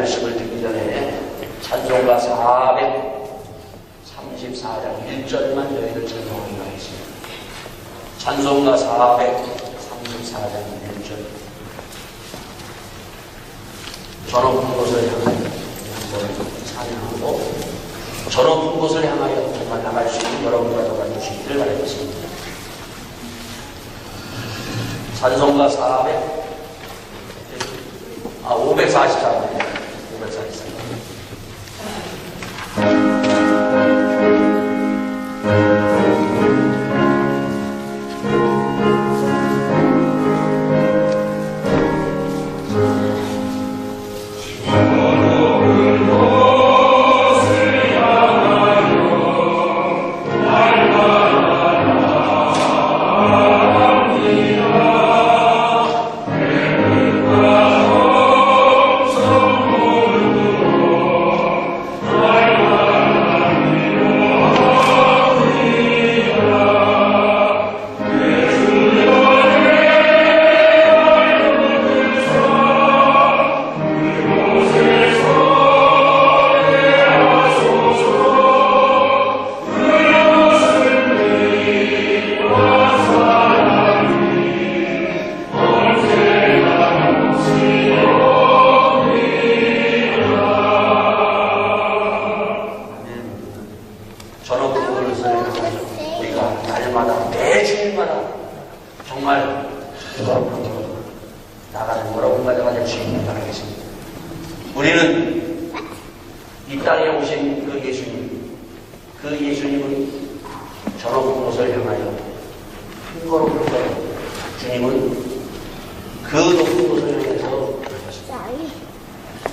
말씀을 듣기 전에 찬송가 434장 1절만 저희들 찬송하기로 하겠습니다. 찬송가 434장 1절. 저 높은 곳을 향하여 찬양하고 저 높은 곳을 향하여 정말 나갈 수 있는 여러분과 저가 주시기를 바라겠습니다. 찬송가 544장 544. 정말 나가는 여러분과 저가 될 수 있는 바라겠습니다. 우리는 이 땅에 오신 그 예수님은 저 높은 곳을 향하여 큰 걸음 걸어요. 주님은 그 높은 곳을 향해서 가셨습니다.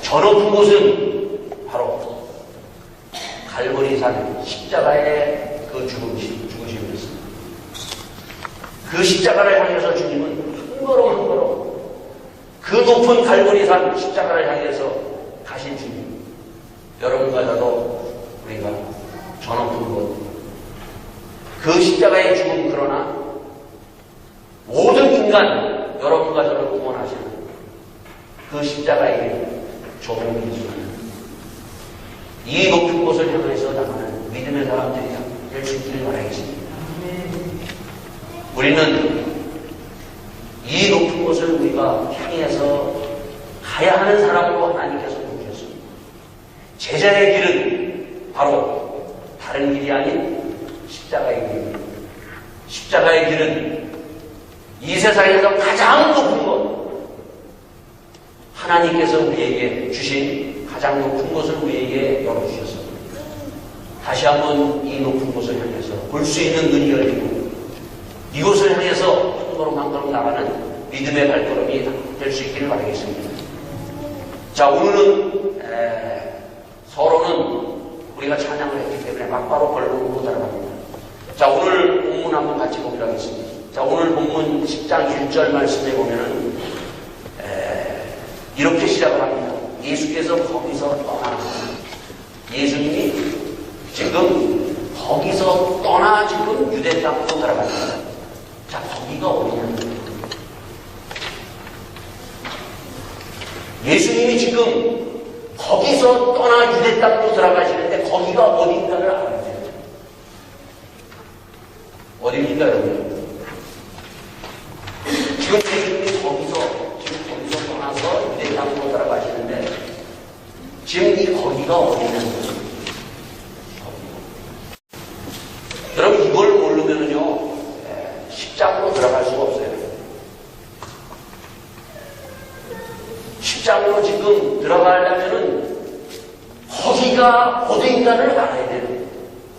저 높은 곳은 바로 갈보리산 십자가의 그 죽으심이었습니다. 그 십자가를 향해서 주님은 한 걸음 한 걸음 그 높은 갈보리산 십자가를 향해서 가신 주님, 여러분과 저도 우리가 저 높은 곳, 그 십자가의 죽음, 그러나 모든 인간, 여러분과 저를 구원하시는 그 십자가의 좁은 길을 이 높은 곳을 향해서 나가는 믿음의 사람들이 될 수 있기를 바라겠습니다. 우리는 이 높은 곳을 우리가 향해서 가야 하는 사람으로 하나님께서 부르셨습니다. 제자의 길은 바로 다른 길이 아닌 십자가의 길입니다. 십자가의 길은 이 세상에서 가장 높은 곳, 하나님께서 우리에게 주신 가장 높은 곳을 우리에게 열어주셨습니다. 다시 한번 이 높은 곳을 향해서 볼 수 있는 눈이 열리고 이곳을 향해서 한 걸음 한 걸음 나가는 믿음의 발걸음이 될 수 있기를 바라겠습니다. 자, 오늘은 서로는 우리가 찬양을 했기 때문에 막바로 본론으로 들어갑니다. 자, 오늘 본문 한번 같이 보기로 하겠습니다. 자, 오늘 본문 10장 1절 말씀에 보면은 이렇게 시작을 합니다. 예수께서 거기서 떠나, 예수님이 지금 거기서 떠나 지금 유대 땅으로 들어갑니다. 자, 거기가 어디냐? 예수님이 지금 거기서 떠나 유대 땅으로 들어가시는데 거기가 어딘가를 알아야 돼요. 어디입니까, 여러분? 지금 예수님이 거기서 떠나서 유대 땅으로 들어가시는데 지금 이 거기가 어디냐는 여러분, 이걸 모르면은요 10장으로 들어갈 수가 없어요. 10장으로 지금 들어가려면은 거기가 어디인가를 알아야 돼요.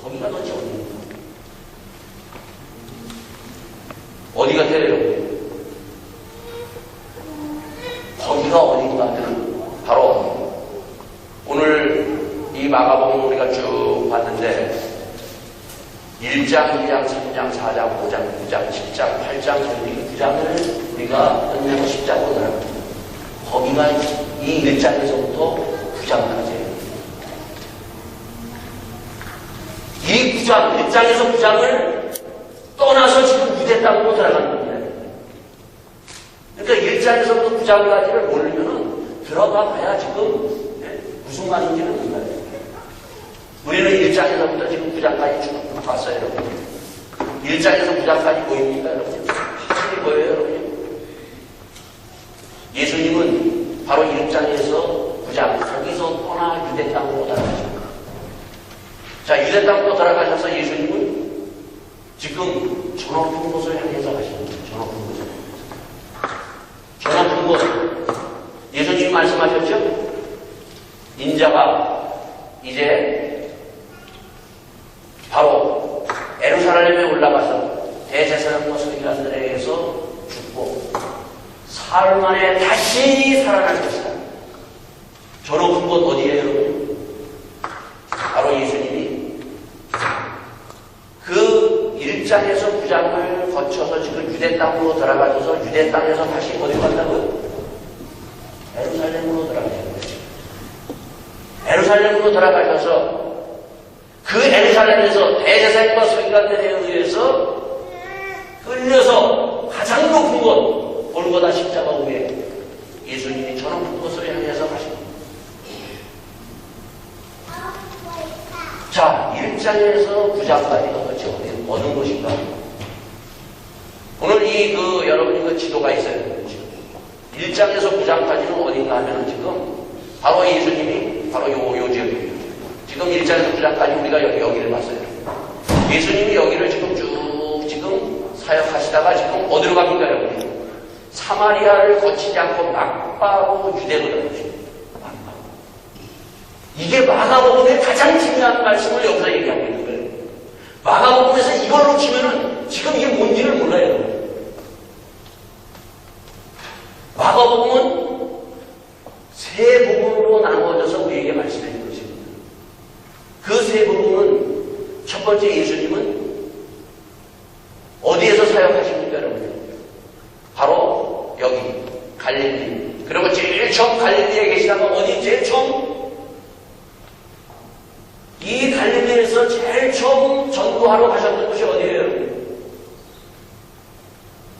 거기가 도대체 어디인가? 어디 같아요? 거기가 어딘가는 바로 오늘 이 마가복음 우리가 쭉 봤는데 1장, 2장, 3장, 4장, 5장, 9장, 10장, 8장, 9장을 우리가 끝내고 10장으로 들어갑니다. 거기가 이 1장에서부터 9장까지예요. 이 9장, 1장에서 9장을 떠나서 지금 유대 땅으로 들어가는 겁니다. 그러니까 1장에서부터 9장까지를 모르면은 들어가 봐야 지금 무슨 말인지는 몰라요. 우리는 1장에서부터 지금 9장까지 쭉 봤어요, 여러분. 1장에서 9장까지 보입니까, 여러분? 사실이 뭐예요, 여러분? 예수님은 바로 1장에서 9장, 거기서 떠나 유대 땅으로 돌아가십니다. 자, 유대 땅으로 돌아가셔서 예수님은 지금 저 높은 곳을 향해서 가십니다. 저 높은 곳을. 저 높은 곳. 예수님이 말씀하셨죠? 인자가 이제 바로 예루살렘에 올라가서 대제사장과 서기관들에 의해서 죽고 사흘 만에 다시 살아날 것이다. 저 높은 곳 어디예요, 여러분? 바로 예수님이 그 1장에서 9장을 거쳐서 지금 유대 땅으로 들어가셔서 유대 땅에서 다시 어디로 간다고요? 예루살렘으로 들어가셔요. 예루살렘으로 돌아가셔서 그 예루살렘에서 대제사장과 서기관들에 의해서 끌려서 가장 높은 곳 골고다 십자가 위에 예수님이 저 높은 곳을 향해서 가십니다. 자, 1장에서 9장까지 도대체 어느 곳인가? 오늘 여러분이 그 지도가 있어야 되는 거죠. 1장에서 9장까지는 어딘가 하면은 지금 바로 예수님이 바로 요 지역입니다. 지금 1장에서 9장까지 우리가 여기를 봤어요. 예수님이 여기를 지금 쭉 지금 사역하시다가 지금 어디로 갑니까, 여러분? 사마리아를 거치지 않고 막바로 유대로 들어가십니다. 이게 마가복음의 가장 중요한 말씀을 여기서 얘기하고 있는 거예요. 마가복음에서 이걸 놓치면은 지금 이게 뭔지를 몰라요. 마가복음은 세 부분으로 나누어져서 우리에게 말씀해 준 것입니다. 그 세 부분은 첫 번째 예수님은 어디에서 사역하십니까, 여러분? 바로 여기 갈릴리. 그리고 제일 처음 갈릴리에 계시다가 어디 제일 처음? 이 갈릴리에서 제일 처음 전도하러 가셨던 곳이 어디예요?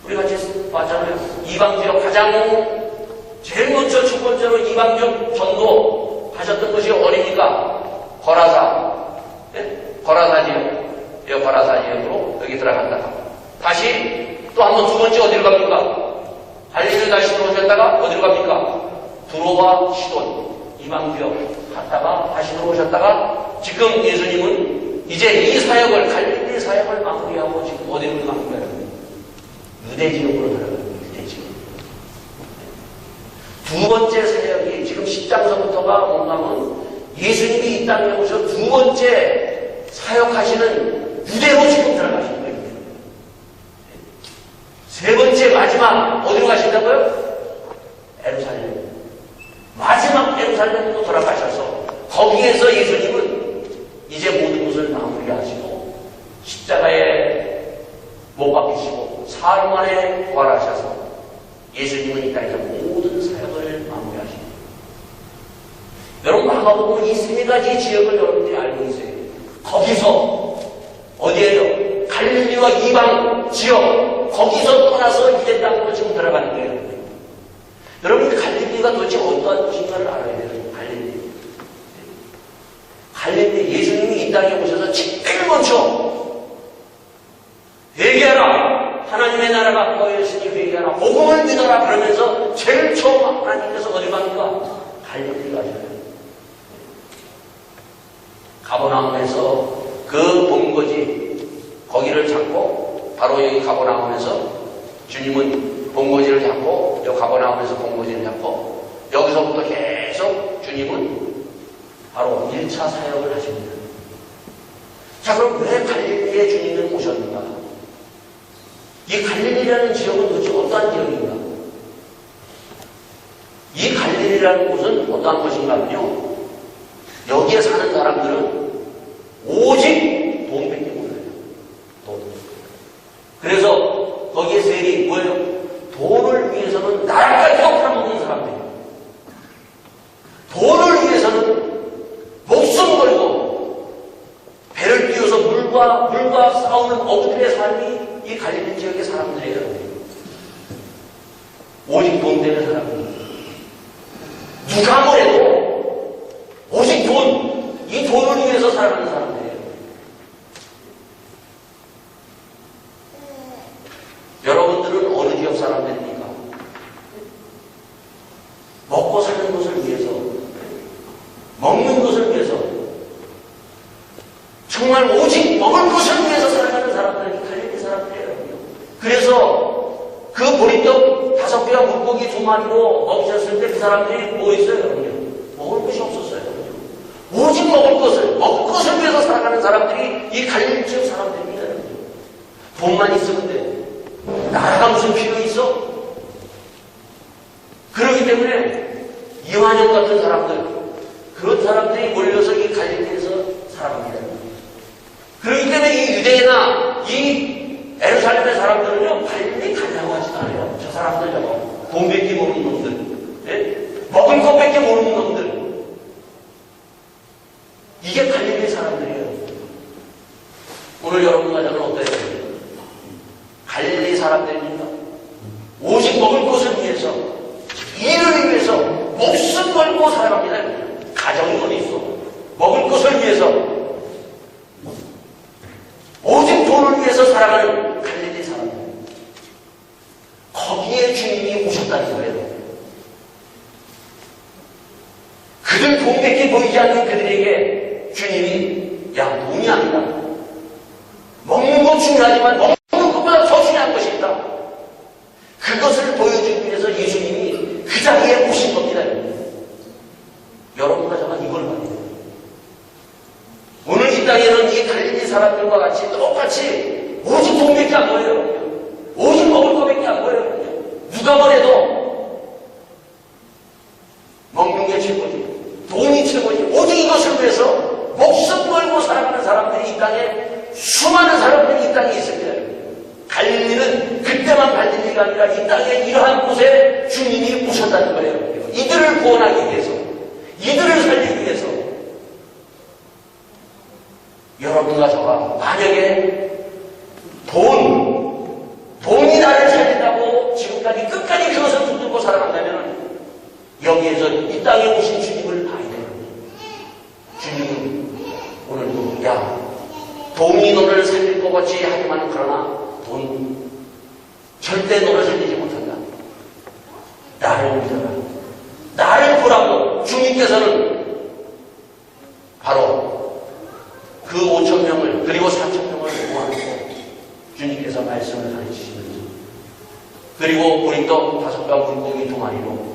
우리 같이 봤잖아요. 이방지역 가장 제일 먼저 첫 번째로 이방지역 전도 하셨던 곳이 어디입니까? 거라사. 네? 거라사 지역. 여기 거라사 지역으로 여기 들어갔다가 다시 또 한 번 두 번째 어디로 갑니까? 갈릴리를 다시 들어오셨다가 어디로 갑니까? 두로와 시돈. 이방지역 갔다가 다시 들어오셨다가 지금 예수님은 이제 이 사역을 갈릴리 사역을 마무리하고 지금 어디로 갑니까? 유대 지역으로 들어갑니다. 유대 지역. 두 번째 사역이 지금 10장서부터가 뭔가 하면 예수님이 이 땅에 오셔서 두 번째 사역하시는 유대로 지금 들어가신 거예요. 세 번째 마지막 어디로 가신다고요? 예루살렘. 마지막 예루살렘으로 돌아가셔서 거기에서 예수님은 이제 모든 것을 마무리하시고 십자가에 못 박히시고 사흘 만에 부활하셔서 예수님은 이 땅에서 모든 사역을 마무리하십니다. 여러분 마가복음은 이 세 가지 지역을 여러분들이 알고 있어요. 거기서 어디예요? 갈릴리와 이방 지역 거기서 떠나서 유대 땅으로 지금 들어가는 거예요. 여러분이 갈릴리가 도대체 어떠한 곳인가를 알아야 돼요. 갈릴리 예수님이 이 땅에 오셔서 제일 먼저 회개하라. 하나님의 나라가 가까이있으니 회개하라. 복음을 믿어라. 그러면서 제일 처음 하나님께서 어디 갑니까? 갈릴리 가셔요. 가버나움에서 그 본거지 거기를 잡고 바로 여기 가버나움에서 주님은 본거지를 잡고 여기 가버나움에서 본거지를 잡고 여기서부터 계속 주님은 바로 1차 사역을 하십니다. 자, 그럼 왜 갈릴리에 주님은 오셨는가? 이 갈릴리라는 지역은 도대체 어떠한 지역인가? 이 갈릴리라는 곳은 어떠한 곳인가 하면요. 여기에 사는 사람들은 오직 돈밖에 몰라요. 돈. 그래서 거기에 세리 뭐예요? 돈을 위해서는 나라까지 팔아먹는 사람들이에요. 돈을 위해서는 목숨 걸고 배를 띄워서 물과 싸우는 어부들의 삶이 이 갈릴리 지역의 사람들이에요. 오직 돈 되는 사람들. 누가 뭐래도 사는 것을 위해서, 먹는 것을 위해서, 정말 오직 먹을 것을 위해서 살아가는 사람들이 갈릴리 사람들이에요. 그래서 그 보리떡 5개와 물고기 2마리로 먹으셨을 때 그 사람들이 뭐 했어요? 먹을 것이 없었어요. 오직 먹을 것을 위해서 살아가는 사람들이 이 갈릴리 지역 사람들입니다. 돈만 있으면 돼. 나라가 무슨 필요 있어? 그렇기 때문에 이완영 같은 사람들, 그런 사람들이 몰려서 이 갈릴리에서 살아갑니다. 그렇기 때문에 이 유대나 이 예루살렘의 사람들은요, 갈릴리 가려고 하지도 않아요. 저 사람들 저거 돈밖에 모르는 놈들, 예? 먹을 것밖에 모르는 놈들. 이게 갈릴리 사람들이에요. 오늘 여러분과 저는 어때요? 갈릴리 사람들입니다. 오직 먹을 것을 위해서, 일을 위해서 목숨 걸고 살아갑니다. 가정이 어디 있어? 먹을 것을 위해서, 오직 돈을 위해서 살아가는 갈릴리 사람들. 거기에 주님이 오셨다는 거예요. 그들 돈밖에 보이지 않는 그들에게 주님이, 야, 돈이 아니다. 먹는 건 중요하지만 먹는 것보다 더 중요한 것이 있다. 그것을 보여주기 위해서 예수님이 그 자리에 오신 겁니다. 여러분과 저가 이걸 봐야 돼요. 오늘 이 땅에는 이 갈릴리 사람들과 같이 똑같이 오직 돈밖에 안 보여요. 오직 먹을 것밖에 안 보여요. 누가 뭐래도 먹는 게 최고지, 돈이 최고지. 오직 이것을 위해서 목숨 걸고 살아가는 사람들이 이 땅에, 수많은 사람들이 이 땅에 있습니다. 갈릴리는 그때만 갈릴리가 아니라 이 땅에 이러한 곳에 주님이 오셨다는 거예요. 이들을 구원하기 위해서, 이들을 살리기 위해서. 여러분과 저가 만약에 돈이 나를 살린다고 지금까지 끝까지 그것을 붙들고 살아간다면 여기에서 이 땅에 오신 주님을 봐야 돼요. 주님은 오늘도, 야, 돈이 너를 살릴 것 같이 하지만 그러나 돈 절대 너를 살리지 못한다. 나를 믿어라. 나를 보라고. 주님께서는 바로 그 5,000명을 그리고 4,000명을 모아놓고 주님께서 말씀을 가르치시면서, 그리고 보리떡 5과 물고기 2마리로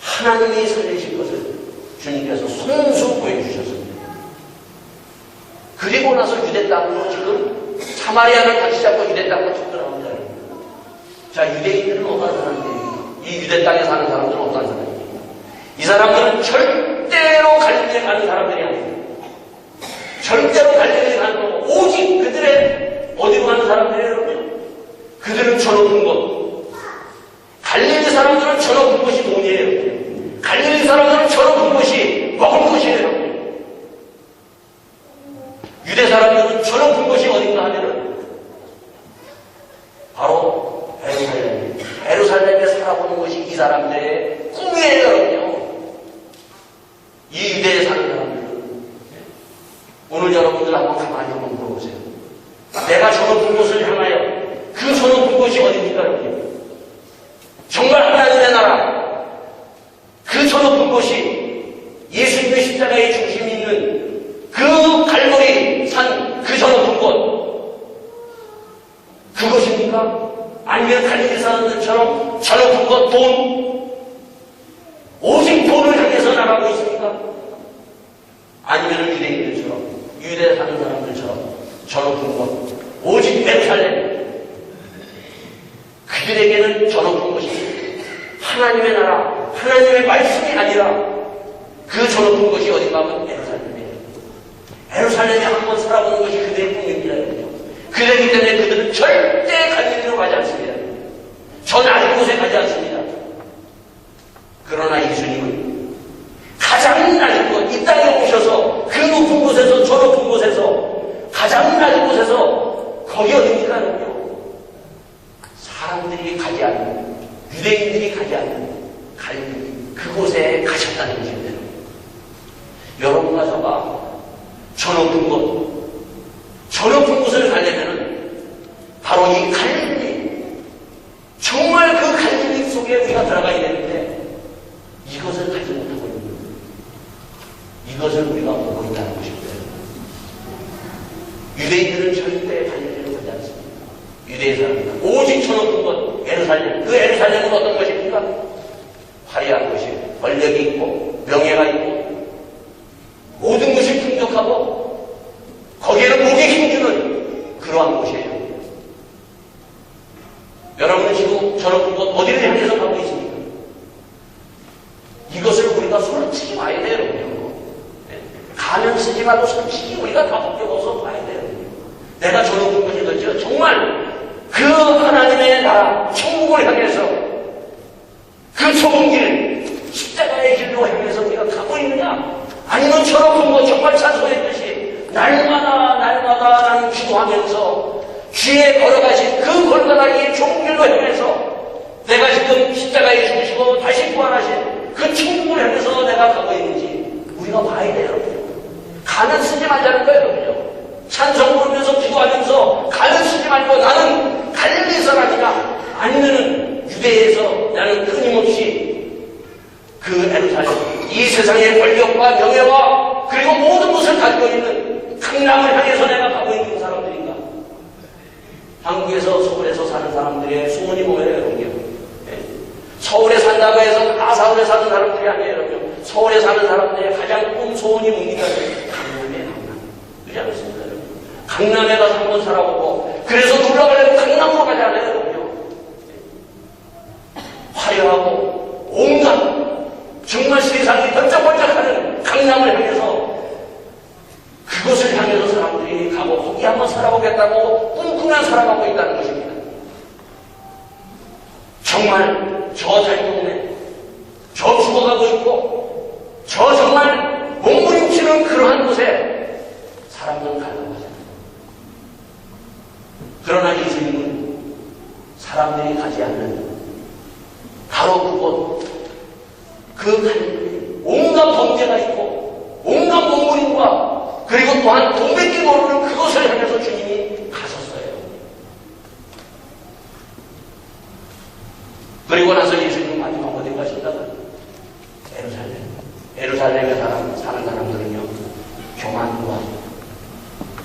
하나님이 살리실 것을 주님께서 손수 보여주셨습니다. 그리고 나서 유대 땅으로 지금 사마리아를 같이 잡고 유대 땅으로 쭉 들어갑니다. 자, 유대인들은 어떤 사람들입니까? 이 유대 땅에 사는 사람들은 어떤 사람입니까? 이 사람들은 절대로 갈릴리에 가는 사람들이 아닙니다. 절대로 갈릴리에 가는 거고, 오직 그들의 어디로 가는 사람들이에요, 여러분? 그들은 저높은 곳. 갈릴리 사람들은 저높은 곳이 돈이에요. 갈릴리 사람들은 저높은 곳이 먹을 것이에요. 유대 사람들은 저높은 곳이 어딘가 하면은 바로 예루살렘. 예루살렘에 살아보는 것이 이 사람들의 꿈이에요, 여러분요. 이 유대에 사는 사람들은. 오늘 여러분들 가만히 한번 물어보세요. 내가 저높은 곳을 향하여, 그 저높은 곳이 어디입니까, 여러분? 정말 하나님의 나라, 그 저높은 곳이 예수님의 십자가의 중심이 있는 그 갈보리 산 그 저높은 곳, 그것입니까? 아니면 갈릴리 사람들처럼 저높은 곳, 돈, 오직 돈을 향해서 나가고 있습니까? 아니면 유대인들처럼, 유대에 사는 사람들처럼 저높은 곳, 오직 예루살렘. 그들에게는 저높은 곳이 하나님의 나라, 하나님의 말씀이 아니라 그 저높은 곳이 어딘가 하면 예루살렘이에요. 예루살렘에 한번 살아보는 것이 그들의 꿈입니다. 그렇기 때문에 그들은 절대 갈릴리로 가지 않습니다. 저 낮은 곳에 가지 않습니다. 그러나 예수님은 가장 낮은 곳, 이 땅에 오셔서 그 높은 곳에서, 저 높은 곳에서, 가장 낮은 곳에서, 거기 어딥니까? 사람들이 가지 않는, 유대인들이 가지 않는 갈릴리, 그곳에 가셨다는 것입니다. 여러분과 저가 저 높은 곳, 저 높은 곳을 가려면은 바로 이 갈릴리, 정말 그 갈릴리 속에 우리가 들어가야 되는데 이것을 그것을 가지 못하고 있는 거예요. 이것을 우리가 보고 있다는 것입니다. 유대인들은 절대 반역을 하지 않습니다. 유대인 사람입니다. 오직 쳐놓은 것, 예루살렘. 그 예루살렘은 어떤 것입니까? 화려한 것이 권력이 있고 명예가 있고 모든 것이 풍족하고 거기에는 목에 힘주는 그러한 곳이에요. 여러분은 지금 저런 것 어디를 향해서 가고 있습니까? 이것을 우리가 솔직히 봐야 돼요. 가면 쓰지 말고 솔직히 우리가 다 벗겨서 봐야 돼요. 내가 저런 것을 걷죠. 정말 그 하나님의 나라 천국을 향해서 그 좁은 길 십자가의 길로 향해서 우리가 가고 있느냐? 아니면 저런 것 정말 찬송했듯이 날마다 나는 기도하면서 주에 걸어가신 그 골가다리의 좁은 길로 향해서 내가 지금 십자가에 죽으시고 다시 부활하신 그 천국을 향해서 내가 가고 있는지 우리가 봐야 돼요. 여러분. 가면 쓰지 말자는 거예요. 여러분요. 찬송 부르면서 기도하면서 가면 쓰지 말고 나는 갈릴리 사람이다. 아니면은 유대에서 나는 끊임없이 그 예루살렘 이 세상의 권력과 명예와 그리고 모든 것을 가지고 있는 강남을 향해서 내가 가고 있는 사람들인가? 한국에서 서울에서 사는 사람들의 소원이 뭐예요, 여러분? 서울에 산다고 해서 다 서울에 사는 사람들이 아니에요, 여러분. 서울에 사는 사람들의 가장 큰 소원이 뭡니까? 강남에 강남. 그렇지 않습니까, 여러분? 강남에 가서 한번 살아보고 그래서 놀러가려고 강남으로 가잖아요, 여러분. 화려하고 온갖 정말 세상이 번쩍번쩍하는 강남을 향해서 그것을 향해서 사람들이 가고 거기 한번 살아보겠다고 꿈꾸며 살아가고 있다는 것입니다. 정말 저 자유동네 저 죽어가고 있고 저 정말 몸부림치는 그러한 곳에 사람들은 가려고 하잖아요. 그러나 예수님은 사람들이 가지 않는 바로 그곳 그 갈릴리 온갖 범죄가 있고 온갖 몸부림과 그리고 또한 돈 뺏기 모르는 그것을 향해서 주님이 가셨어요. 그리고 나서 예수님은 마지막 어디 가신다고요? 예루살렘에 사는 사람들은요 교만과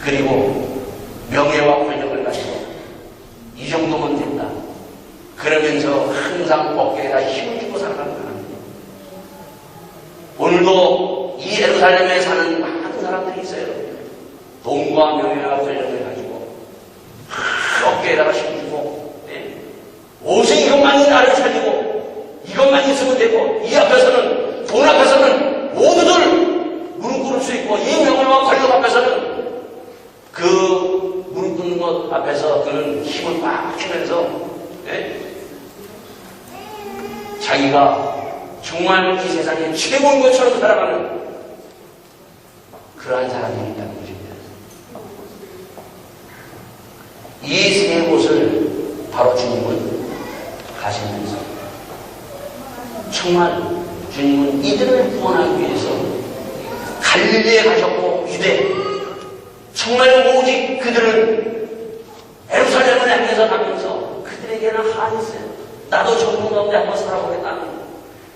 그리고 명예와 권력을 가지고 이 정도면 된다 그러면서 항상 어깨에다 힘을 주고 살아가는 사람이에요. 오늘도 이 예루살렘에 사는 많은 사람들이 있어요. 돈과 명예와 권력을 가지고 어깨에다가 힘주고 오직 이것만이 나를 살리고 이것만 있으면 되고 이 앞에서는 돈 앞에서는 모두들 무릎 꿇을 수 있고 이 명예와 권력 앞에서는 그 무릎 꿇는 것 앞에서 그는 힘을 막 주면서 자기가 정말 이 세상에 최고인 것처럼 살아가는 그러한 사람이 있다는 것입니다. 이 세 곳을 바로 주님은 가시면서 정말 주님은 이들을 구원하기 위해서 갈릴리에 가셨고 유대 정말 오직 그들은 예루살렘을 향해서 가면서 그들에게는 한이 있어요. 나도 전문 가운데 한번 살아보겠다는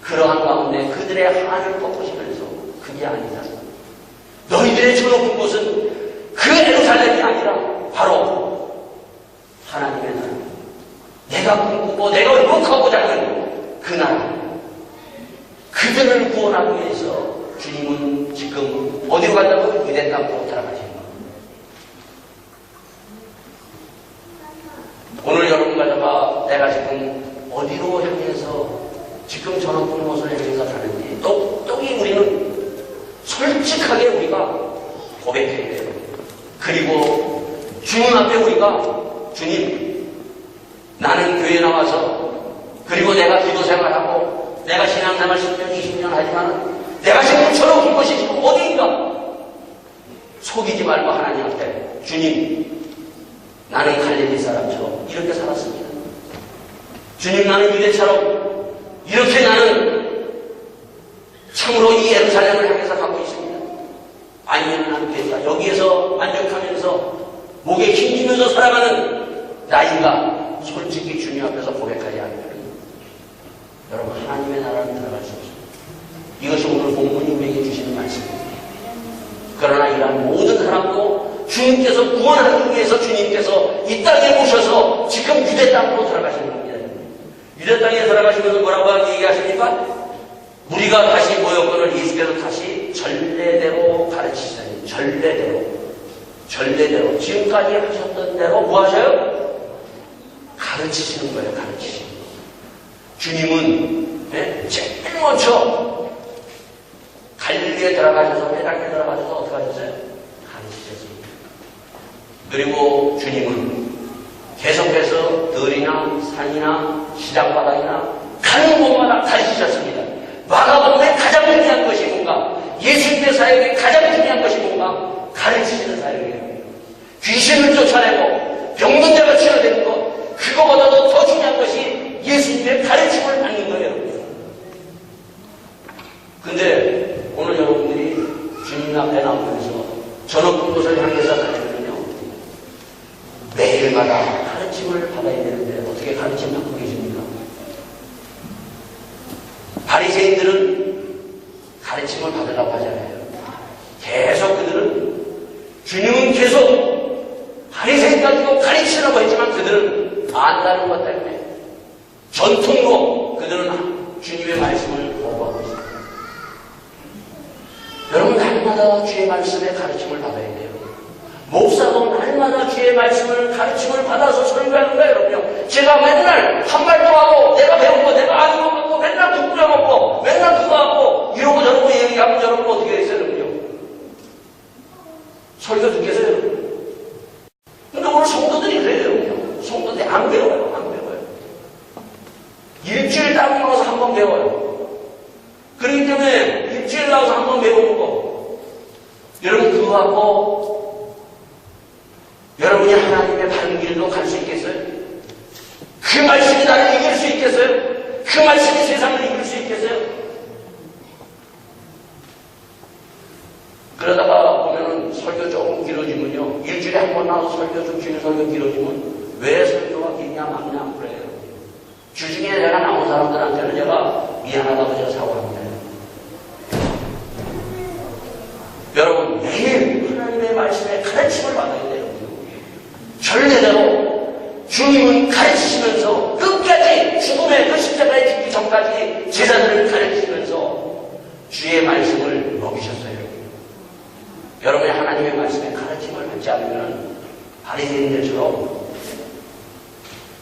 그러한 가운데 그들의 한을 꺾으시면서 그게 아니다. 너희들의 저 높은 곳은 그 예루살렘이 아니라 바로 하나님의 나라. 내가 꿈꾸고 내가 욕하고자 하는 그 나라. 그들을 구원하기 위해서 주님은 지금 어디로 간다고? 유대 땅으로 따라가시는 겁니다. 오늘 여러분 가져가 내가 지금 어디로 향해서 지금 저 높은 곳을 향해서 가는지 똑똑히 우리는 솔직하게 우리가 고백해야 돼요. 그리고 주님 앞에 우리가 주님 나는 교회 나와서 그리고 내가 기도 생활하고 내가 신앙생활 10년 20년 하지만 내가 지금 저 높은 곳이 지금 어디인가 속이지 말고 하나님 앞에 주님 나는 갈릴리 사람처럼 이렇게 살았습니다. 주님 나는 유대처럼 이렇게 나는 참으로 이 예루살렘을 향해서 가고 있습니다. 아니면 안 된다. 여기에서 만족하면서 목에 힘주면서 살아가는 나이가 솔직히 주님 앞에서 고백하지 않으면 여러분 하나님의 나라는 들어갈 수 없습니다. 말씀입니다. 그러나 이러한 모든 사람도 주님께서 구원하기 위해서 주님께서 이 땅에 오셔서 지금 유대 땅으로 들어가시는 겁니다. 유대 땅에 들어가시면서 뭐라고 얘기하십니까? 우리가 다시 모였거늘 예수께서 다시 전례대로 가르치시잖아요. 전례대로 지금까지 하셨던 대로 뭐 하셔요? 가르치시는 거예요. 가르치시는 거. 주님은 제일 먼저 갈릴리에 들어가셔서 회당에 들어가셔서 어떻게 하셨어요? 가르치셨습니다. 그리고 주님은 계속해서 들이나 산이나 시장바닥이나 가는 곳마다 가르치셨습니다. 마가복음의 가장 중요한 것이 뭔가? 예수님의 사역의 가장 중요한 것이 뭔가? 가르치시는 사역이에요. 귀신을 쫓아내고 병든 자가 치료되는 것, 그거보다도 더 중요한 것이 예수님의 가르침을 받는 거예요. 근데 오늘 여러분들이 주님 앞에 나오면서 저 높은 곳을 향해서 가려면요, 매일마다 가르침을 받아야 되는데 어떻게 가르침 받고 계십니까? 바리새인들은 가르침을 받으려고 하잖아요. 계속 그들은, 주님은 계속 바리새인 가지고 가르치려고 했지만 그들은 안다는 것 때문에 전통으로 그들은 주님의 말씀을 거부하고 있습니다. 여러분, 날마다 주의 말씀에 가르침을 받아야 돼요. 목사도 날마다 주의 말씀을 가르침을 받아서 설교하는 거예요. 여러분요, 제가 맨날 한 말도 하고 내가 배운 거 내가 아는 거 갖고 맨날 국부려 먹고 맨날 그거 하고 이러고 저러고 얘기하면 여러분 어떻게 했어요? 여러분요, 설교 듣겠어요? 근데 오늘 성도들이 그래요. 여러분요, 성도들이 안 배워요. 안 배워요. 일주일 딱 나와서 한 번 배워요. 그렇기 때문에 일주일 나와서 한 번 배우는 거, 여러분 그거 갖고 여러분이 하나님의 바른 길로 갈 수 있겠어요? 그 말씀이 나를 이길 수 있겠어요? 그 말씀이 세상을 이길 수 있겠어요? 그러다가 보면은 설교 조금 길어지면요, 일주일에 한 번 나와서 설교 좀 긴 설교 길어지면 왜 설교가 길냐 막냐 그래요. 주중에 내가 나온 사람들한테는 제가 미안하다고 제가 사과합니다. 여러분, 매일 하나님의 말씀에 가르침을 받아야 돼요. 전례대로 주님은 가르치시면서 끝까지 죽음의 그 십자가에 죽기 전까지 제자들을 가르치시면서 주의 말씀을 먹이셨어요. 여러분이 하나님의 말씀에 가르침을 받지 않으면 바리새인들처럼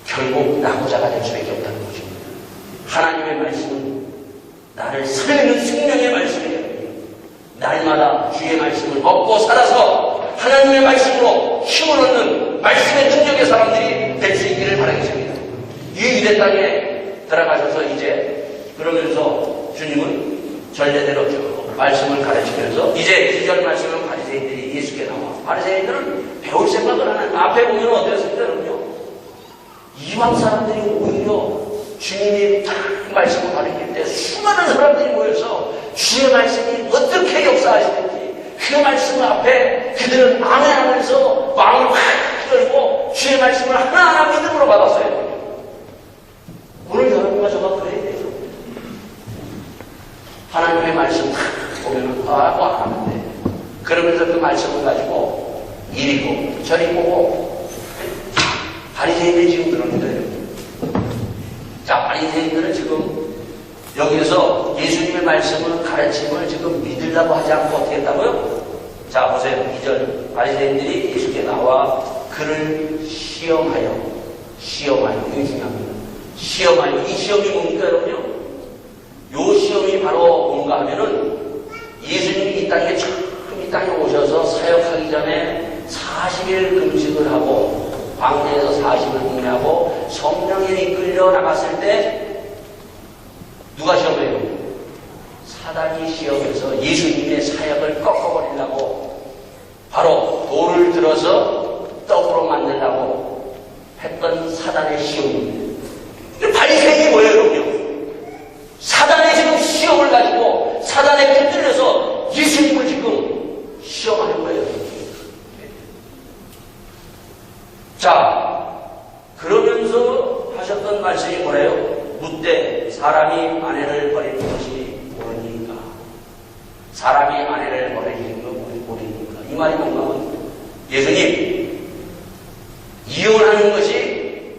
결국 낙오자가 될 수밖에 없다는 것입니다. 하나님의 말씀은 나를 살리는 생명의 말씀이에요. 날마다 주의 말씀을 먹고 살아서 하나님의 말씀으로 힘을 얻는 말씀의 능력의 사람들이 될 수 있기를 바라겠습니다. 이 유대 땅에 들어가셔서 이제 그러면서 주님은 전례대로 쭉 말씀을 가르치면서 이제 2절 말씀은 바리새인들이 예수께 나와. 바리새인들은 배울 생각을 하는, 앞에 보면 어땠습니까? 여러분요, 이방 사람들이 오히려 주님이 딱 말씀을 가르칠 때 수많은 사람들이 모여서 주의 말씀이 어떻게 역사하시는지 그 말씀 앞에 그들은 아멘하면서 마음을 확 열고 주의 말씀을 하나하나 믿음으로 받았어요. 오늘 여러분과 저가 그래야 돼요. 하나님의 말씀 딱 보면 뭐 하면 돼. 그러면서 그 말씀을 가지고 이리 보고 저리 보고. 바리새인들이 지금 그러는 거예요. 자, 바리새인들은 지금 여기에서 예수님의 말씀을 가르침을 지금 믿으려고 하지 않고 어떻게 했다고요? 자, 보세요. 2절. 바리새인들이 예수께 나와 그를 시험하여. 이게 중요합니다. 시험하여. 이 시험이 뭡니까, 여러분요? 요 시험이 바로 뭔가 하면은 예수님이 이 땅에 오셔서 사역하기 전에 40일 금식을 하고 광야에서 40일 공례하고 성령에 이끌려 나갔을 때 누가 시험해요? 사단이 시험해서 예수님의 사역을 꺾어버리려고 바로 돌을 들어서 떡으로 만들려고 했던 사단의 시험입니다. 바리새인이 뭐예요, 여러분요? 사단의 지금 시험을 가지고 사단에 깃들려서 예수님을 지금 시험하는 거예요. 자, 그러면서 하셨던 말씀이 뭐래요? 묻되 사람이 아내를 버리는 것이 옳으니까. 사람이 아내를 버리는 건 모르니까. 이 말이 뭔가 하면 예수님, 이혼하는 것이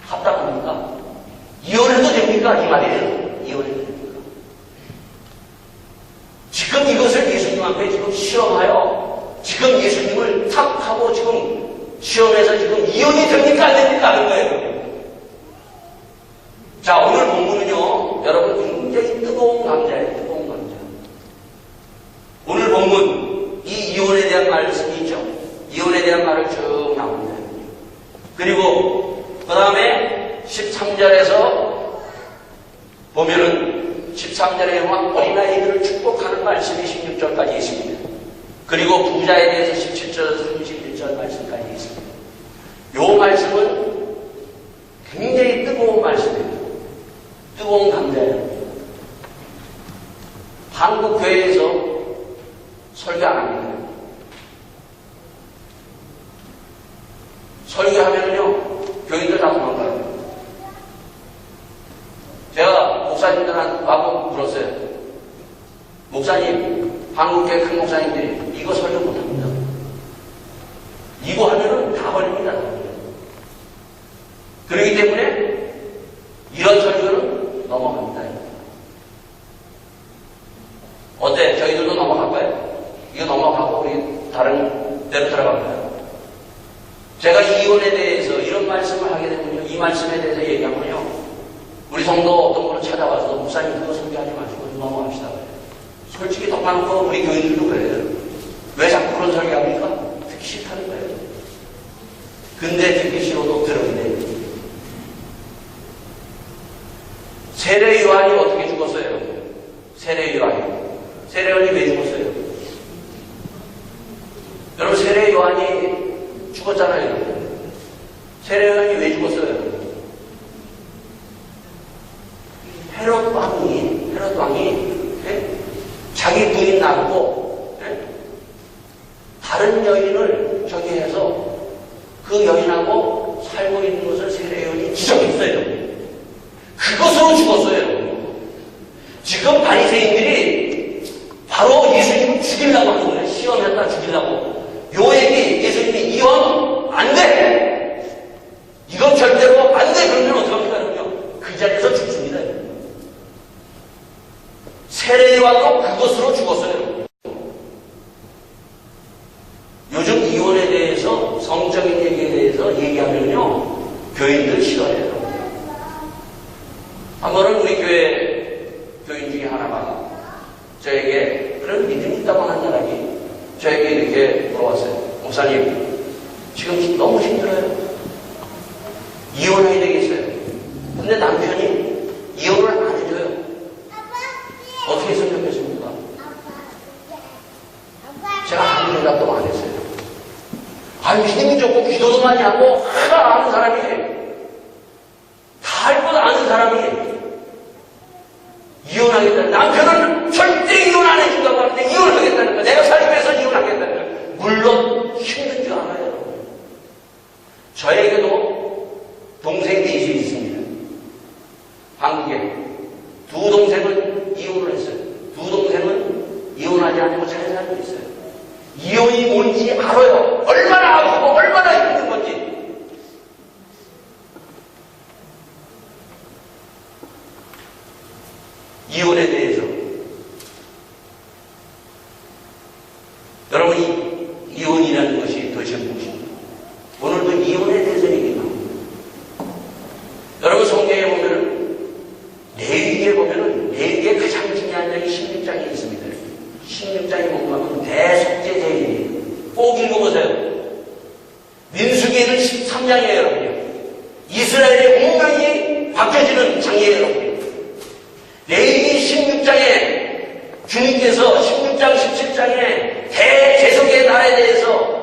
합당합니까? 이혼해도 됩니까? 이 말이에요. 이혼해도 됩니까? 지금 이것을 예수님 앞에 지금 시험하여 지금 예수님을 탁 하고 지금 시험해서 지금 이혼이 됩니까? 안 됩니까? 하는 거예요. 자, 오늘 본문은요, 여러분 굉장히 뜨거운 감자예요. 뜨거운 감자. 오늘 본문, 이 이혼에 대한 말씀이 있죠. 이혼에 대한 말을 쭉 나옵니다. 그리고 그 다음에 13절에서 보면은 13절에 어린아이들을 축복하는 말씀이 16절까지 있습니다. 그리고 부자에 대해서 17절에서 31절 말씀까지 있습니다. 이 말씀은 굉장히 뜨거운 말씀이에요. 뜨거운 감자예요. 한국 교회에서 설교 안 합니다. 설교하면요, 교인들 다 도망가요. 제가 목사님들한테 마구 물었어요. 목사님, 한국교회 큰 목사님들이 이거 설교 못합니다. 이거 하면은 다 걸립니다. 그렇기 때문에 이런 설교는 넘어갑니다. 어때? 저희들도 넘어갈까요? 이거 넘어가고 우리 다른 데로 들어갑니다. 제가 이혼에 대해서 이런 말씀을 하게 되면요, 이 말씀에 대해서 얘기하면요, 우리 성도 어떤 분을 찾아와서 목사님 그거 설교하지 마시고 넘어갑시다. 솔직히 덮어놓고 우리 교인들도 그래요. 왜 자꾸 그런 설교합니까? 듣기 싫다는 거예요. 근데 듣기 싫어도 들어야 돼요. 세례 요한이 어떻게 죽었어요? 세례 요한이. 세례 요한이 왜 죽었어요? 여러분, 세례 요한이 죽었잖아요. 세례 요한이 왜 죽었어요? 헤롯 왕이 자기 부인 낳고 다른 여인을 저기 해서 그 여인하고 살고 있는 것을 세례 요한이 지적했어요. 그것으로 죽었어요. 지금 바리새인들이 바로 예수님을 죽이려고 하는 거예요. 시험했다 죽이려고. 요 얘기 예수님이 이혼 안 돼. 이건 절대로 안 돼. 그러면 어떻게 합니까? 그러면 그 자리에서 죽습니다. 세례요한도 그것으로 죽었어요. 요즘 이혼에 대해서 성적인 얘기에 대해서 얘기하면요, 교인들 싫어해요. 한 번은 우리 교회 교인 중에 하나가 저에게 그런 믿음이 있다고 하는 사람이 저에게 이렇게 물어봤어요. 목사님, 지금 너무 힘들어요. 이혼해야 되겠어요. 근데 남편이 이혼을 안 해줘요. 어떻게 했으면 좋겠습니까? 제가 아무 대답도 안 했어요. 믿음이 좋고 기도도 많이 하고 다 아는 사람이, 다 할 것 아는 사람이 이혼하겠다는, 남편은 절대 이혼 안 해준다고 하는데 이혼하겠다는 거야. 내가 살기 위해서 이혼하겠다는 거야. 물론 힘든 줄 알아요. 저에게도 동생 넷이 있습니다. 한국에. 두 동생은 이혼을 했어요. 두 동생은 이혼하지 않고 잘 살고 있어요. 이혼이 뭔지 알아요. 얼마나 아프고 얼마나 힘든 건지. 이혼에 대해서 여러분이 이혼이라는 것이 도대체 무엇입니까? 오늘도 이혼에 대해서 얘기합니다. 여러분 성경에 보면 레위기에 보면은 레위기에 가장 중요한 장이 16장이 있습니다. 16장이 뭔가 하면 대속죄제일이에요. 꼭 읽어보세요. 민수기에는 13장이에요, 여러분요. 이스라엘의 운명이 바뀌어지는 장이에요, 여러분. 레위기 16장에 주님께서 16장, 17장에 대제속의 날에 대해서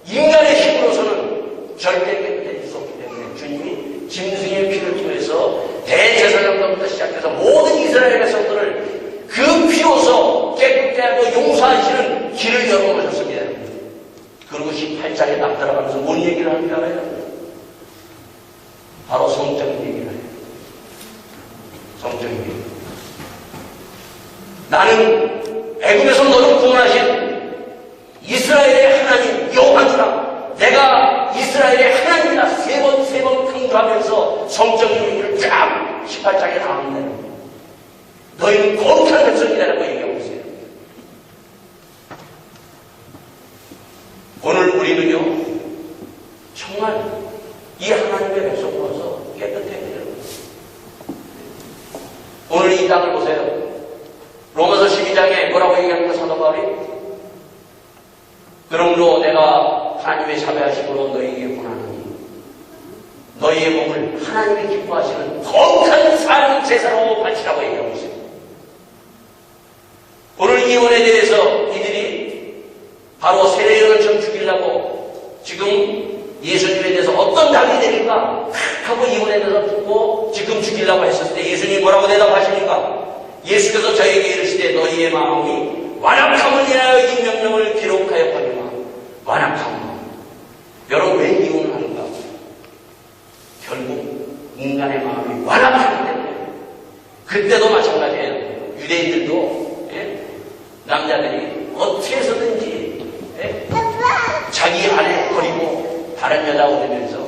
인간의 힘으로서는 절대 깨끗해질 수 없기 때문에 주님이 짐승의 피를 통해서 대제사장부터 시작해서 모든 이스라엘 백성들을 그 피로서 깨끗게 하고 용서하시는 길을 열어놓으셨습니다. 그리고 18장에 딱 들어가면서 뭔 얘기를 하는 줄 알아요? 바로 성적인 얘기를 해요. 성적인 얘기. 나는 애굽에서 너를 구원하신 이스라엘의 하나님 여호와주라. 내가 이스라엘의 하나님이다. 세 번 강조하면서 성적인 의미를 쫙 18장에 나오는데 너희는 거룩한 백성이라고 얘기하고 있어요. 오늘 우리는요 정말 이 하나님의 백성으로서 깨끗해야 돼요. 오늘 이 땅을 보세요. 로마서 12장에 뭐라고 얘기합니까 사도 바울이? 그러므로 내가 하나님의 자비하심으로 너희에게 권하노니 너희의 몸을 하나님이 기뻐하시는 거룩한 산 제사로 바치라고 얘기하고 있어요. 오늘 이혼에 대해서 이들이 바로 세례요한처럼 죽이려고 지금 예수님에 대해서 어떤 답이 내릴까 하고 이혼에 대해서 듣고 지금 죽이려고 했었을 때 예수님이 뭐라고 대답하십니까? 예수께서 저에게 이르시되 너희의 마음이 완악함을 인하여 이 명령을 기록하였거니와. 완악함. 여러분 왜 이혼을 하는가? 결국 인간의 마음이 완악하기 때문에. 그때도 마찬가지예요. 유대인들도 남자들이 어떻게 해서든지 자기 아내 버리고 다른 여자 얻으면서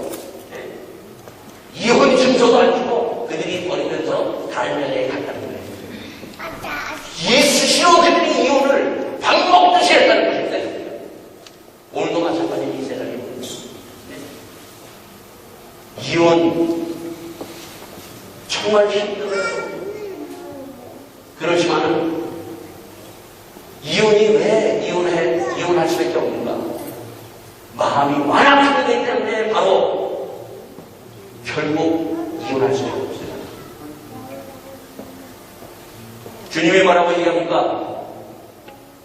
이혼 증서도 안 주고 그들이 버리면서 다른 여자에 갔다는 거예요. 예수시로 그들이 이혼을 밥 먹듯이 했다는 것입니다. 오늘도 마찬가지 이 세상에 이혼 정말 힘들어요. 그렇지만은 이혼이 왜 이혼할 수밖에 없는가? 마음이 완악하게 되기 때문에 바로 결국 이혼할 수밖에 없어요. 주님이 뭐라고 얘기합니까?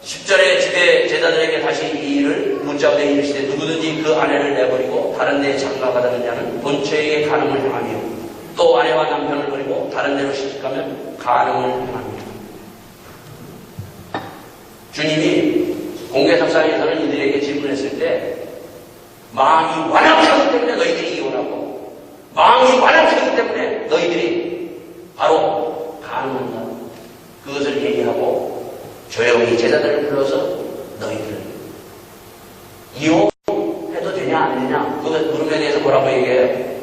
10절에 지대 제자들에게 다시 이 일을 문자로 이르시되 누구든지 그 아내를 내버리고 다른 데에 장가가다는 자는 본처에게 간음을 행하며 또 아내와 남편을 버리고 다른 데로 시집가면 간음을 행합니다. 주님이 공개석상에서는 이들에게 질문했을 때 마음이 완악하기 때문에 너희들이 이혼하고 마음이 완악하기 때문에 너희들이 바로 간음한다. 그것을 얘기하고 조용히 제자들을 불러서 너희들 이혼해도 되냐 안 되냐 그 물음에 대해서 뭐라고 얘기해요?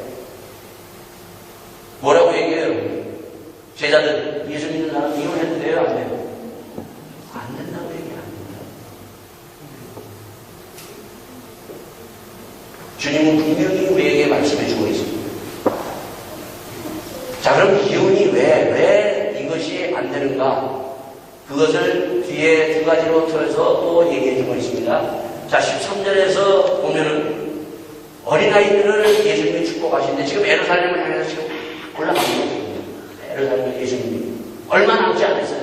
뭐라고 얘기해요? 제자들 예수 믿는 사람 이혼해도 돼요? 안 돼요? 안 된다고 얘기합니다. 주님은 분명히 우리에게 말씀해 주고 있습니다. 자 그럼 이혼이 왜 이것이 안 되는가? 그것을 뒤에 두 가지로 틀어서 또 얘기해 주고 있습니다. 자, 13절에서 보면은 어린아이들을 예수님이 축복하시는데 지금 예루살렘을 향해서 지금 올라가는 거거든요. 예루살렘 예수님이 얼마 남지 않았어요.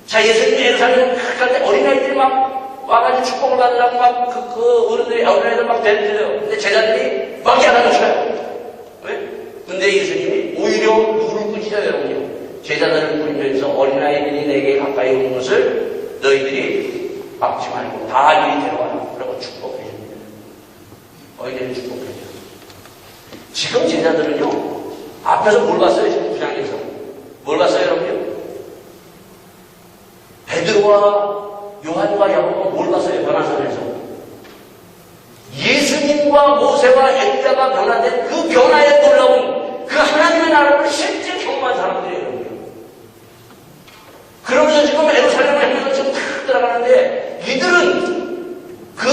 자, 예수님이 예루살렘을 갈 때 어린아이들이 막 와가지고 축복을 받으려고 막 어린아이들 막 대들어요. 근데 제자들이 막 야단쳐요. 왜? 근데 예수님이 오히려 누구를 꾸짖어요, 여러분요. 제자들을 부리면서 어린아이들이 내게 가까이 오는 것을 너희들이 막지 말고 다 이리 데려와라. 그러고 축복해 줍니다. 너희들이 축복해 줘. 지금 제자들은요, 앞에서 뭘 봤어요? 지금 구장에서. 뭘 봤어요, 여러분요? 베드로와 요한과 야고보가 뭘 봤어요, 변화산에서? 예수님과 모세와 엘리야가 변화된 그 변화에 놀라운 그 하나님의 나라를 실제 경험한 사람들이에요. 그러면서 지금 예루살렘을 향해서 지금 탁 들어가는데 이들은 그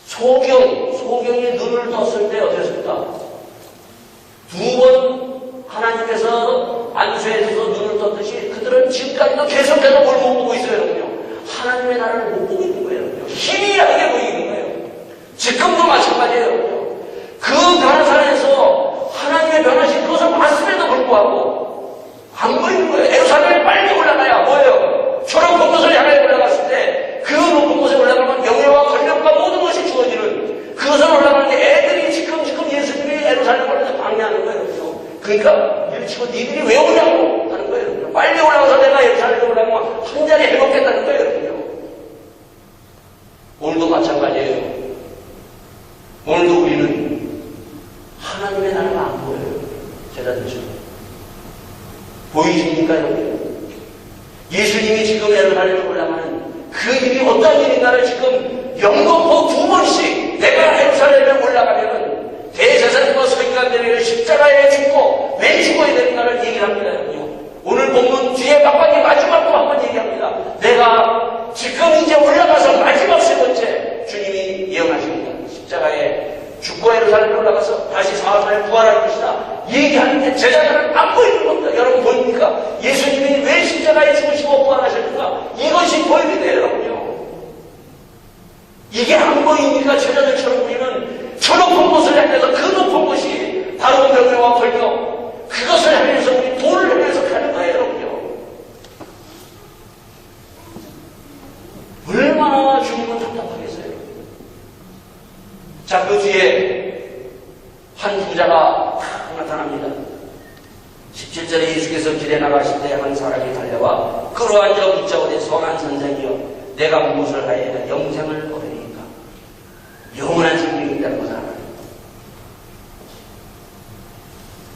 소경이 눈을 떴을 때 어땠습니까? 두 번 하나님께서 안수해 줘서 눈을 떴듯이 그들은 지금까지도 계속해서 뭘 못 보고 있어요, 여러분요. 하나님의 나라를 못 보고 있는 거예요, 여러분요. 희미하게 보이는 거예요. 지금도 마찬가지예요, 여러분요. 그 변화산에서 하나님의 변화신 그것을 봤음에도 불구하고 안 보이는 거예요. 예루살렘에 빨리 올라가야 뭐예요? 저런 곳곳을 향해 올라갔을 때 그 높은 곳에 올라가면 명예와 권력과 모든 것이 주어지는 그것을 올라가는데 애들이 지금 예수님이 예루살렘을 방해하는 거예요. 그러니까 밀치고 니들이 왜 오냐고 하는 거예요. 빨리 올라가서 내가 예루살렘에 올라가면 한 자리 해먹겠다는 거예요. 오늘도 보이십니까, 여러분? 예수님이 지금 예루살렘에 올라가는 그 일이 어떤 일인가를 지금 영등포 2번씩 내가 예루살렘에 올라가면은 대제사장과 서기관들에게 십자가에 죽고 왜 죽어야 되는가를 얘기를 합니다, 여러분요. 오늘 본문 뒤에 막바지 마지막으로 한번 얘기합니다. 내가 지금 이제 올라가서 마지막 세 번째 주님이 예언하십니다. 십자가에 죽고 예루살렘에 올라가서 다시 사흘 만에 부활할 것이다. 얘기하는데 제자들은 안 보이는 겁니다. 여러분 보입니까? 예수님이 왜 십자가에 죽으시고 부활하셨는가? 이것이 보이게 돼요, 여러분요. 이게 안 보이니까 제자들처럼 우리는 저 높은 곳을 향해서 그 높은 곳이 바로 명예와 권력, 그것을 향해서 우리 돈을 향해서 가는 거예요, 여러분요. 얼마나 주님은 답답하겠어요. 자, 그 뒤에 한 부자가 탁 나타납니다. 17절에 예수께서 길에 나가실 때 한 사람이 달려와 끌어앉아 붙잡으되 선한 선생이여 내가 무엇을 하여야 영생을 얻으리까? 영원한 생명이 있다는 것을 알아요.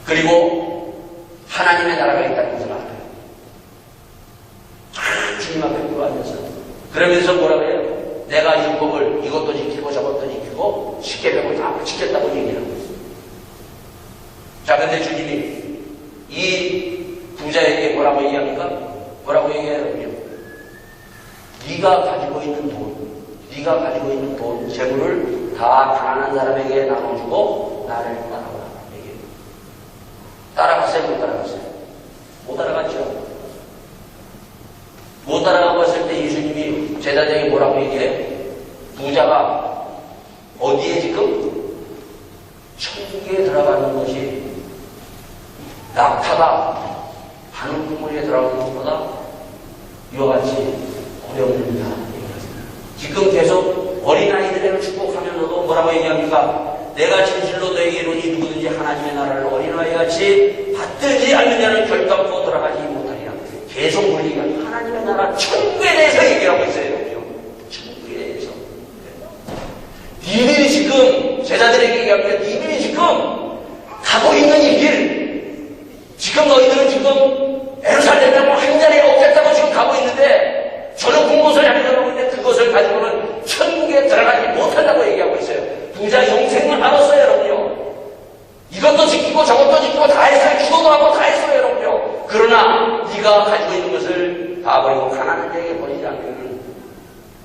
그리고 하나님의 나라가 있다는 것을 알아요. 주님 앞에 끌어앉아서 그러면서 뭐라고 해요? 내가 율법을 이것도 지키고 저것도 지키고 10계명을 다 지켰다고 얘기를 하고 있어요. 자, 근데 주님이 이 부자에게 뭐라고 얘기합니까? 뭐라고 얘기해요? 네가 가지고 있는 돈, 재물을 다 가난한 사람에게 나눠주고 나를 따라오라. 얘기해요. 따라갔어요? 못 따라갔어요? 못 따라갔죠. 못 따라가고 했을 때 예수님이 제자들에게 뭐라고 얘기해요? 부자가 어디에 지금? 천국에 들어가는 것이 낙타가 하늘 국물에 들어가는 것보다 이와 같이 어려움입니다. 지금 계속 어린아이들에게 축복하면서도 뭐라고 얘기합니까? 내가 진실로 너에게 이르노니 누구든지 하나님의 나라를 어린아이 같이 받들지 않는 자는 결단코 들어가지 못하리라. 계속 물리가 하나님의 나라 천국에 대해서 얘기하고 있어요. 천국에 대해서. 니들이 지금 제자들에게 얘기합니다. 니들이 지금 가고 있는 이 길, 지금 너희들은 지금 예루살렘에 한 자리에 없겠다고 지금 가고 있는데 저는 그곳을 향해서 가고 있는데 그것을 가지고는 천국에 들어가지 못한다고 얘기하고 있어요. 부자 영생을 알았어요, 여러분요. 이것도 지키고 저것도 지키고 다 했어요. 기도도 하고 다 했어요, 여러분요. 그러나 네가 가지고 있는 것을 다 버리고 가난한 자에게 버리지 않으면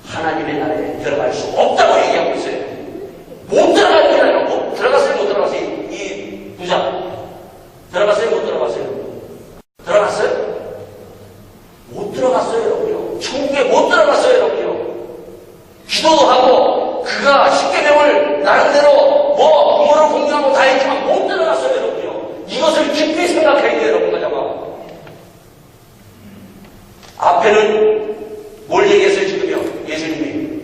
하나님의 나라에 들어갈 수 없다고 얘기하고 있어요. 못 들어가는 게 아니라 못 들어갔어요, 못 들어갔어요. 이 부자 들어갔어요, 못 들어갔어요? 들어갔어요? 못 들어갔어요, 여러분요. 천국에 못 들어갔어요, 여러분요. 기도도 하고 그가 10계명을 나름대로 부모를 공유하고 다 했지만 못 들어갔어요, 여러분요. 이것을 깊이 생각해야 돼요, 여러분. 앞에는 뭘 얘기했어요, 지금요? 예수님이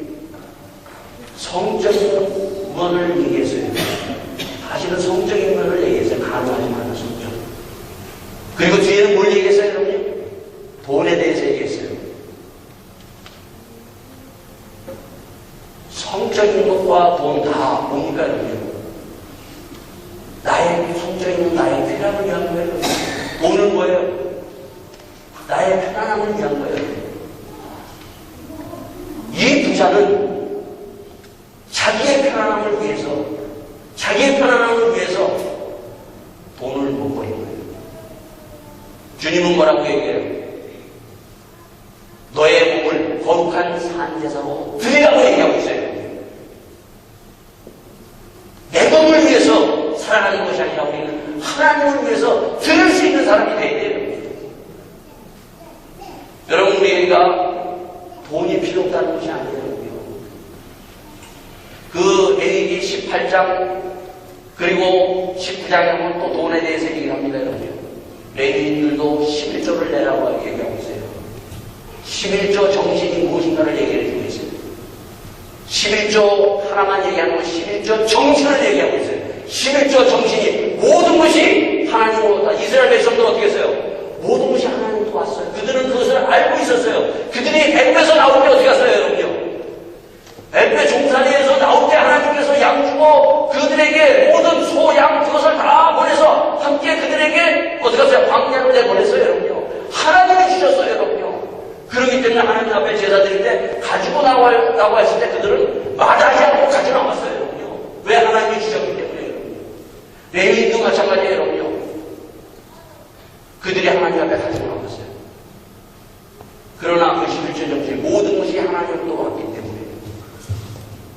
성적인 면을 얘기했어요. 사실은 성적인 면을 얘기했어요. 가능하지 않은 성적. 그리고 뒤에는 뭘 얘기했어요, 여러분? 돈에 대해서 얘기했어요. 성적인 것과 돈 다 뭡니까, 여러분? 나의 성적인 나의 쾌락을 위한 거예요. 돈은 뭐예요? 나의 편안함을 위한 거예요. 이 부자는 자기의 편안함을 위해서 돈을 못 버린 거예요. 주님은 뭐라고 얘기해요? 너의 몸을 거룩한 산제사로 드리라고 얘기하고 있어요. 내 몸을 위해서 살아가는 것이 아니라 우리는 하나님을 위해서 드릴 수 있는 사람이 되어야 돼요. 여러분, 우리가 돈이 필요 없다는 것이 아니에요. 그 레위기 18장 그리고 19장에 보면 또 돈에 대해서 얘기를 합니다, 여러분. 레위인들도 11조를 내라고 얘기하고 있어요. 11조 정신이 무엇인가를 얘기해 주고 있어요. 11조 하나만 얘기하는 건 11조 정신을 얘기하고 있어요. 11조 정신이 모든 것이 하나님으로, 이스라엘 백성들은 어떻게 했어요? 모든 것이 하나님으로 왔어요. 그들은 그것을 알고 있었어요. 그들이 앱에서 나올 때 어떻게 했어요, 여러분요? 앱의 종살이에서 나올 때 하나님께서 양 주고 그들에게 모든 소, 양 그것을 다 보내서 함께 그들에게 어떻게 했어요? 광야로 내보냈어요, 여러분요. 가져왔다고 했을 때 그들은 마다하지 않고 가져나왔어요, 여러분요. 왜? 하나님이 주셨기 때문에. 레위인도 마찬가지예요, 여러분요. 그들이 하나님 앞에 가져나왔어요. 그러나 그 11조 정책 모든 것이 하나님으로부터 왔기 때문에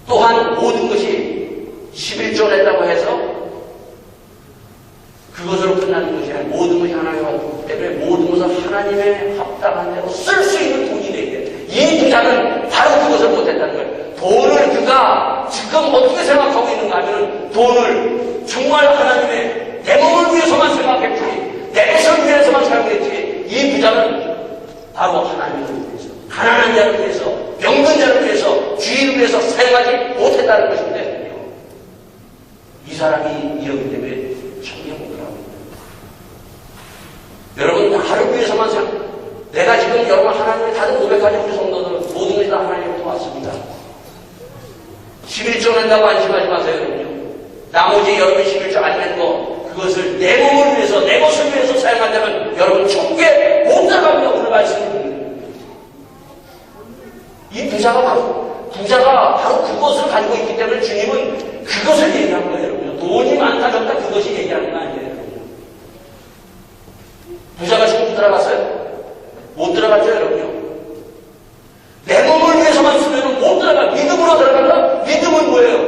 또한 모든 것이 11조 낸다고 해서 그것으로 끝나는 것이 아니라 모든 것이 하나님과 왔기 때문에 모든 것을 하나님의 합당한 대로 쓸 수 있는 돈이 되게. 이 부자는 바로 그것을 못했다는 거예요. 돈을 그가 지금 어떻게 생각하고 있는가 하면 돈을 정말 하나님의 내 몸을 위해서만 생각했지 내 것을 위해서만 사용했지. 이 부자는 바로 하나님을 위해서 가난한 자를 위해서 병든 자를 위해서 주인을 위해서 사용하지 못했다는 것인데 이 사람이 이러기 때문에 천국에 못 들어갑니다. 여러분 나를 위해서만 내가 지금 여러분 하나님의 다른 고백하지 우리 성도들 모든 것이 다 하나님으로부터 왔습니다. 11조 낸다고 안심하지 마세요. 여러분요. 나머지 여러분 11조 안 낸 거 그것을 내 몸을 위해서 내 것을 위해서 사용한다면 여러분 천국에 못 들어갑니다. 오늘 말씀을 드립니다. 이 부자가 바로 그것을 가지고 있기 때문에 주님은 그것을 얘기한 거예요. 여러분. 돈이 많다 적다 그것이 얘기하는 거 아니에요. 여러분. 부자가 천국 들어갔어요? 못 들어갔죠, 여러분요. 내 몸을 위해서만 쓰면 못 들어가. 믿음으로 들어간다? 믿음은 뭐예요?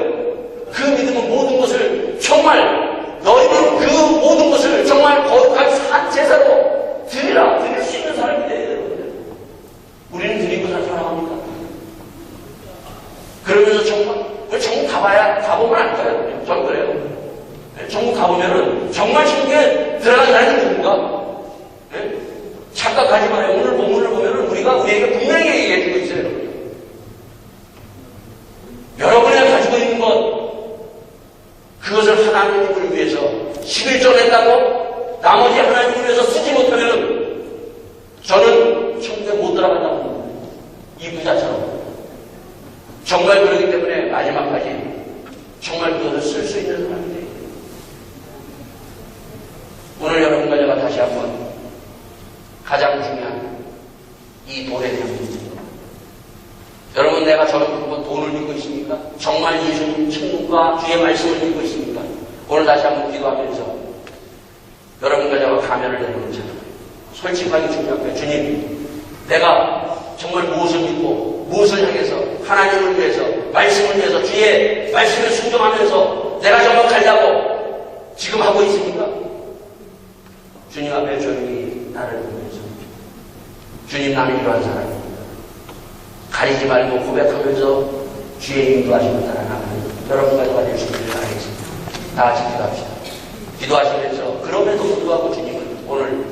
그 믿음은 모든 것을 정말 너희는 그 모든 것을 정말 거룩한 산 제사로 드리라. 드릴 수 있는 사람이 돼요, 여러분들. 우리는 드리고 살아갑니까? 그러면서 천국 가보면 안 돼요. 전 그래요. 천국 가보면은 정말 천국에 들어간다는 게 누군가? 네? 착각하지 마요. 오늘 본문을 보면은 우리에게 분명히 얘기해주고 있어요. 여러분이 가지고 있는 것, 그것을 하나님을 위해서 11조 냈다고 나머지 하나님을 위해서 쓰지 못하면 저는 천국에 못 들어간다고 합니다. 이 부자처럼. 정말 그러기 때문에 마지막까지 정말 그것을 쓸 수 있는 사람이 돼요. 오늘 여러분과 제가 다시 한번 가장 중요한 이 돈에 대한 문제입니다. 여러분 내가 저는 그건 돈을 믿고 있습니까? 정말 예수님 천국과 주의 말씀을 믿고 있습니까? 오늘 다시 한번 기도하면서 여러분과 제가 가면을 내려놓잖아요. 솔직하게 중요한 거예요. 주님, 내가 정말 무엇을 믿고 무엇을 향해서 하나님을 위해서 말씀을 위해서 주의 말씀을 순종하면서 내가 정말 가려고 지금 하고 있습니까? 주님 앞에 조용히 나를 보면서 주님 나는 이러한 사람입니다. 가리지 말고 고백하면서 주의 인도하심을 따라 나가는 여러분과 도와줄 수 있기를 바라겠습니다. 다 같이 기도합시다. 기도하시면서 그럼에도 불구하고 주님은 오늘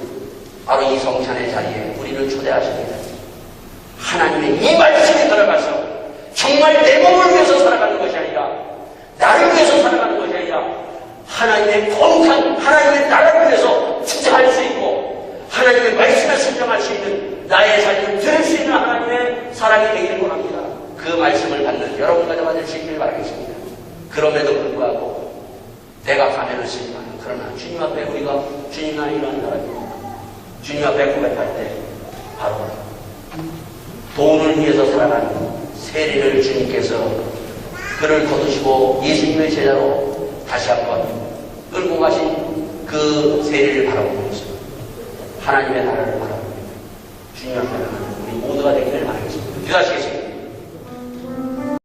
바로 이 성찬의 자리에 우리를 초대하십니다. 하나님의 이 말씀이 들어가서 정말 내 몸을 위해서 살아가는 것이 아니라 나를 위해서 살아가는 것이 아니라 하나님의 거룩한 하나님의 나라를 위해서 투자할 수 있고 하나님의 말씀에 순종할 수 있는 나의 삶을 들을 수 있는 하나님의 사람이 되기를 원합니다. 그 말씀을 받는 여러분과 저가 될 수 있기를 바라겠습니다. 그럼에도 불구하고 내가 가면을 쓰지만 그러나 주님 앞에 우리가 주님 나는 이러한 사람입니다. 주님 앞에 고백할 때 바로 돈을 위해서 살아가는 세리를 주님께서 그를 거두시고 예수님의 제자로 다시 한번 끌고 가신 그 세리를 바라보면서 하나님의 나라를